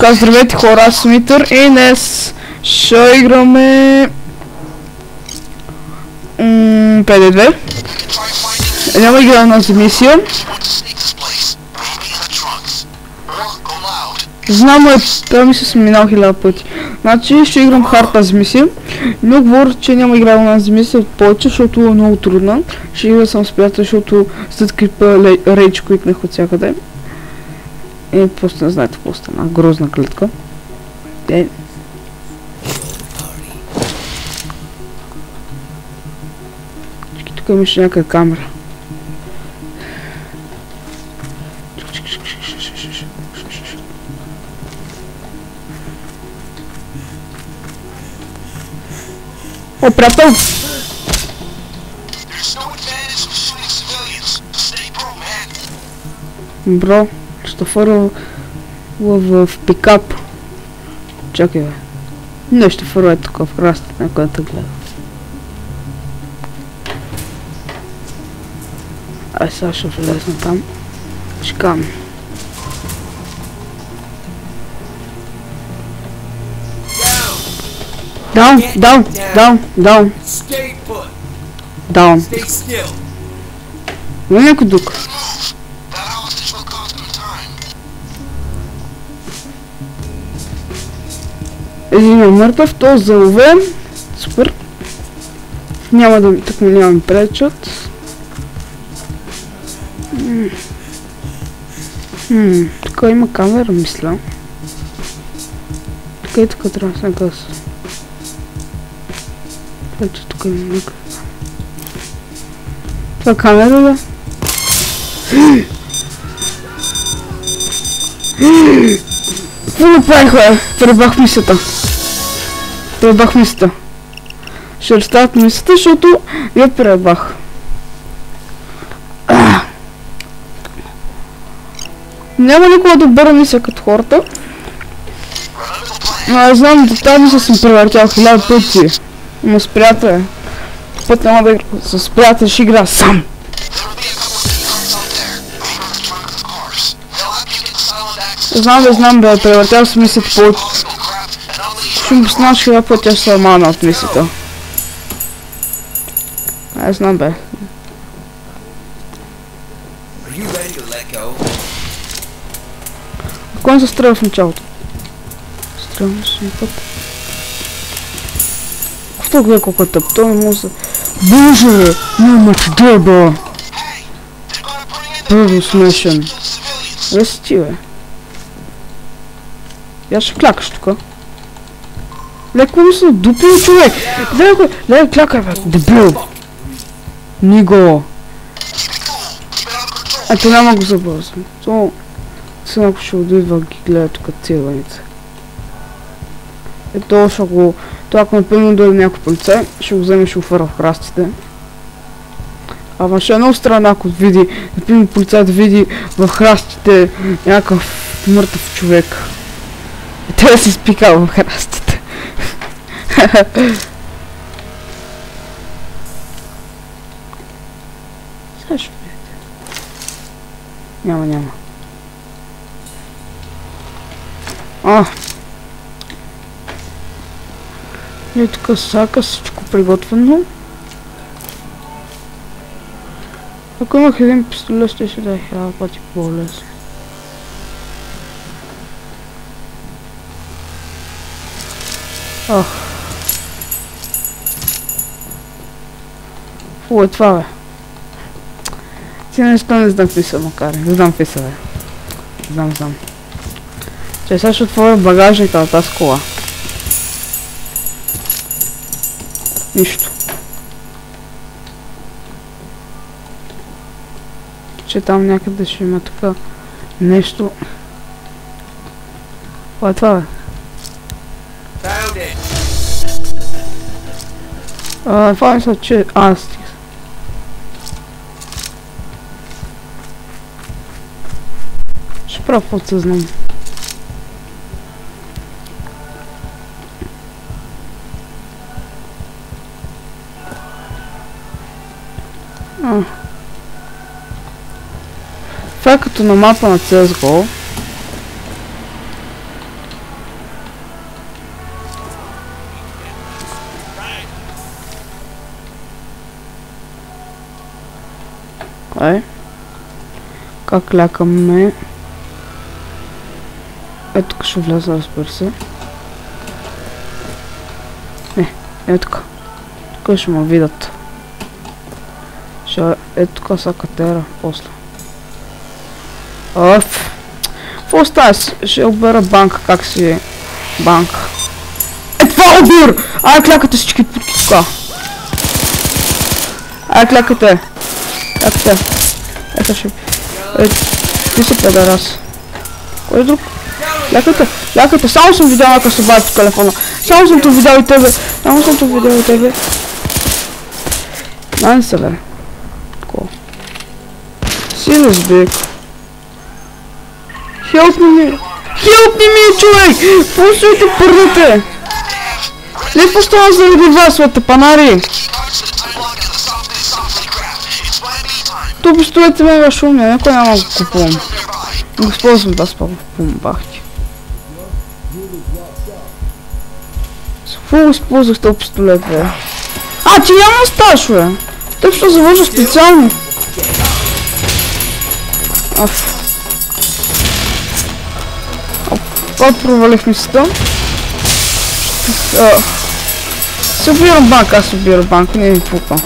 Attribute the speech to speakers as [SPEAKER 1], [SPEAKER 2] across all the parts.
[SPEAKER 1] Така, здравейте хора, аз съм Митър и днес ще играме 5-2. Няма игра на мисия. Знам, тази мисия съм минал 1000 пъти. Значи ще играм хард тази мисия. Но говоря, че няма игра на тази мисия повече, защото е много трудна. Ще игра съм с приятел, защото след крипа рейдж квитнах от всякъде. И просто не знаете какво стана. Грозна клетка. Тук имаше някаква камера. О, приятел! Бро, ще фърва в пикап. Чакай, бе. Не, ще фърва е тук в крастата, на която гледа. Ай, сега ще влезна там. Чекам. Даун. Има някой тук. Един е мъртъв, то е заловен. Супер. Няма да ми пречат. Тук има камера, мисля. Тук и тук трябва да се гаса. Ето тук има някакъв. Това камера ли? Какво направих, бе? Пребах мисията. Ще разставят мисията, защото я пребах. Няма никога добра мисия като хората. Знам, до тази мисия съм превъртял 1000 пъти. Но с приятел. Път няма да игра с приятел, ще игра сам. Знам, бе, превъртял съм мисията повече. Ще му познаваш 1000 пъти, аз съм мана от мисията. Знам, бе. Кой се стреля в началото? Стрелям се на път. Кто гледа колко е тъп? Той не може да... Боже! Няма чудо, бе! Първо смешен. Къде си ти, бе? Я ще клякаш тука. Леко ми се дупил човек! Дай клякай, бе! Дебил! Ниго! Ето няма го забързвам. Сега ако ще отидва ги гледа тук циланите. Ето ще го... Това ако напълно дойде някой полицай, ще го вземе, ще го фърва в храстите. Ама ще е много странно, ако види, напълно полицай да види в храстите някакъв мъртъв човек. И той да се изпикава в храстите. Сега ще видите. Няма. И тук сака, всичко приготвено. Ако имах един пистолет, ще да е 1000 пъти по-лесно. Фу, е това, бе. Ти нещо не знам какви са, макар. Не знам какви са, бе. Знам. Че сега ще отворя багажника на тази кола. Нищо. Че там някъде ще има така нещо. Какво е това, бе? Това мисля, че... стих. Ще правя подсъзнам. Това е като на мапа на CSGO. Ай. Как лякаме? Ето тук ще вляза, разбира се. Не, ето тук. Тук ще ме видят. Ето тук са катера, после. Оф. Какво става? Ще обера банка, как си е банка. Е, това обир! Ай, клякате всички тука. Ай, клякате. Клякате. Ето ще... Ти си педарас. Кой е друг? Клякате. Клякате. Само съм видял някакъв се бави по телефона. Само съм то видял и тебе. Само съм то видял и тебе. Дай се, бе. Такова. Силес, бе. Help me! Help me, човек! Пустите първите! Не постава заради вас, бе, панари! То пистолет ме е шумния, някой няма го купувам. Го използвам да спа го купувам, бахти. С какво го използвах този пистолет, бе? А, ти няма сташ, бе! Тъп ще завържа специално. Аф. От провалих мисълта. Се обирам банка, аз обирам банка, не ми пука.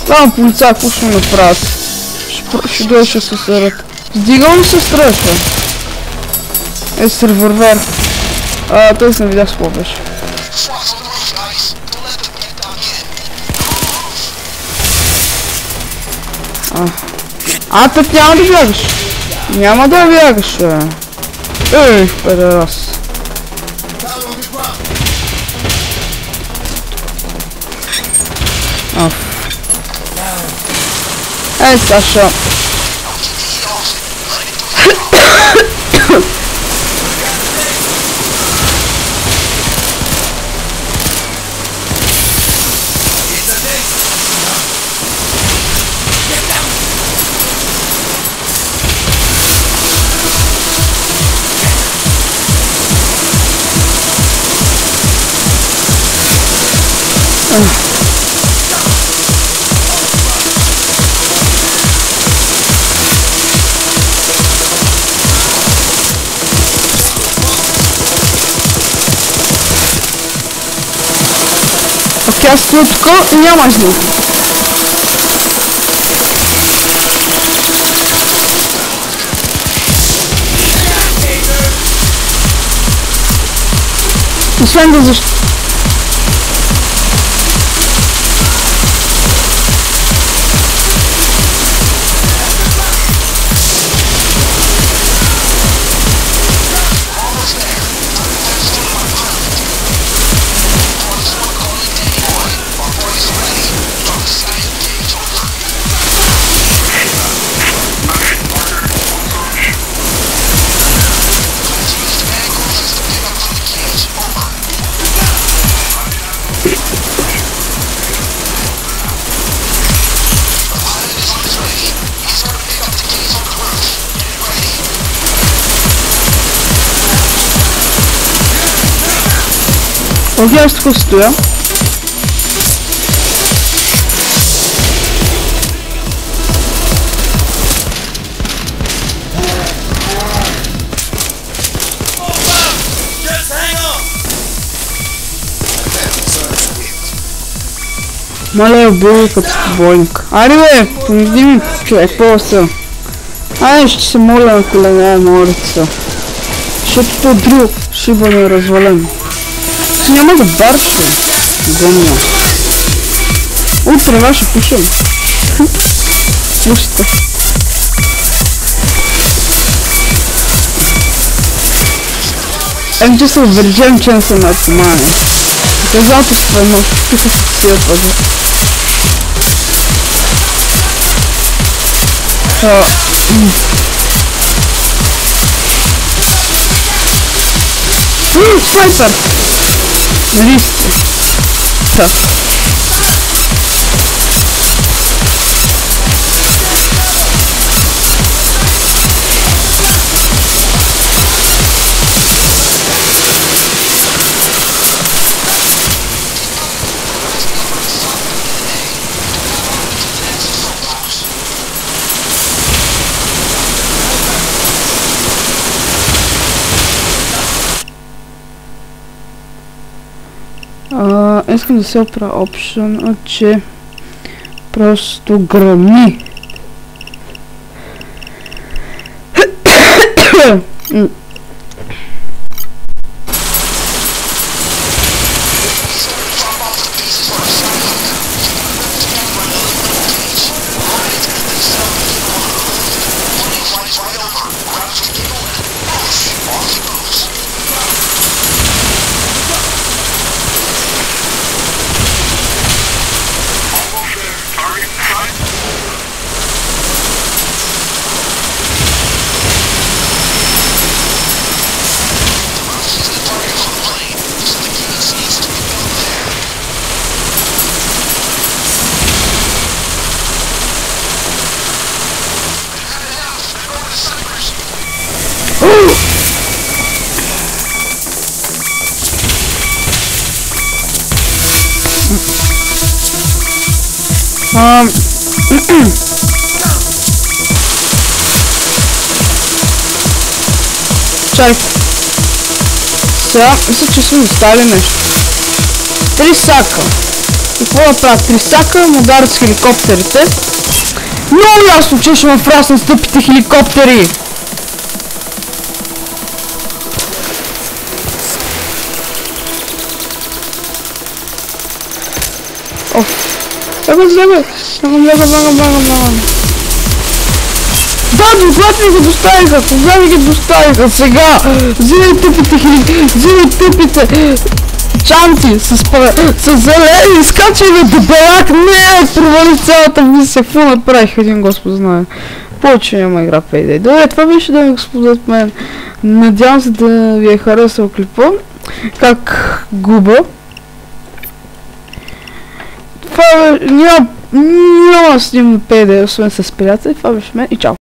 [SPEAKER 1] Това полицай, какво ще ми направят? Ще дойде, ще се сърят. Сдигал ли се страшва? Е, с револвер. Той се не видях с какво беше. Тъп няма да бягаш. Няма да бягаш, бе. Ей, педерас. Ей, Саша. Окей, аз стоя тук и няма звук. Освен да защо... Окей, аз тук стоя. Мале, убил като побойник. Айде, бе, помогни ми, човек, по-са. Айде, ще се моля на колене, морица. Защото то друг ще бъде развален. Няма да барче. Гъмна. Утре ще пишем. Слушайте. Ем, че се увержем, че не съм наркоманен. Доказателство е много. Тук се сия пъза. Снайпер! Листи. Так. Искам да се оправя опшън, че просто гръмни. Чай. Сега мисля, че сме оставили нещо. 3 сака. И какво да правя? 3 сака, му ударят с хеликоптерите. Много ясно, че ще ме фрасна с тъпите хеликоптери! Оф. Бягам. Да, когато ми ги доставиха, кога ми ги доставиха сега? Взимай тъпите чанти с зелени, скачай на дебелак, не, провали цялата мисия, какво направих, един Господ знае. Повече няма игра Payday. Добре, това беше, дами и господа, от мен. Надявам се да ви е харесал клипа, как губа. Това няма да снимам Payday, освен с приятели, това беше мен и чао!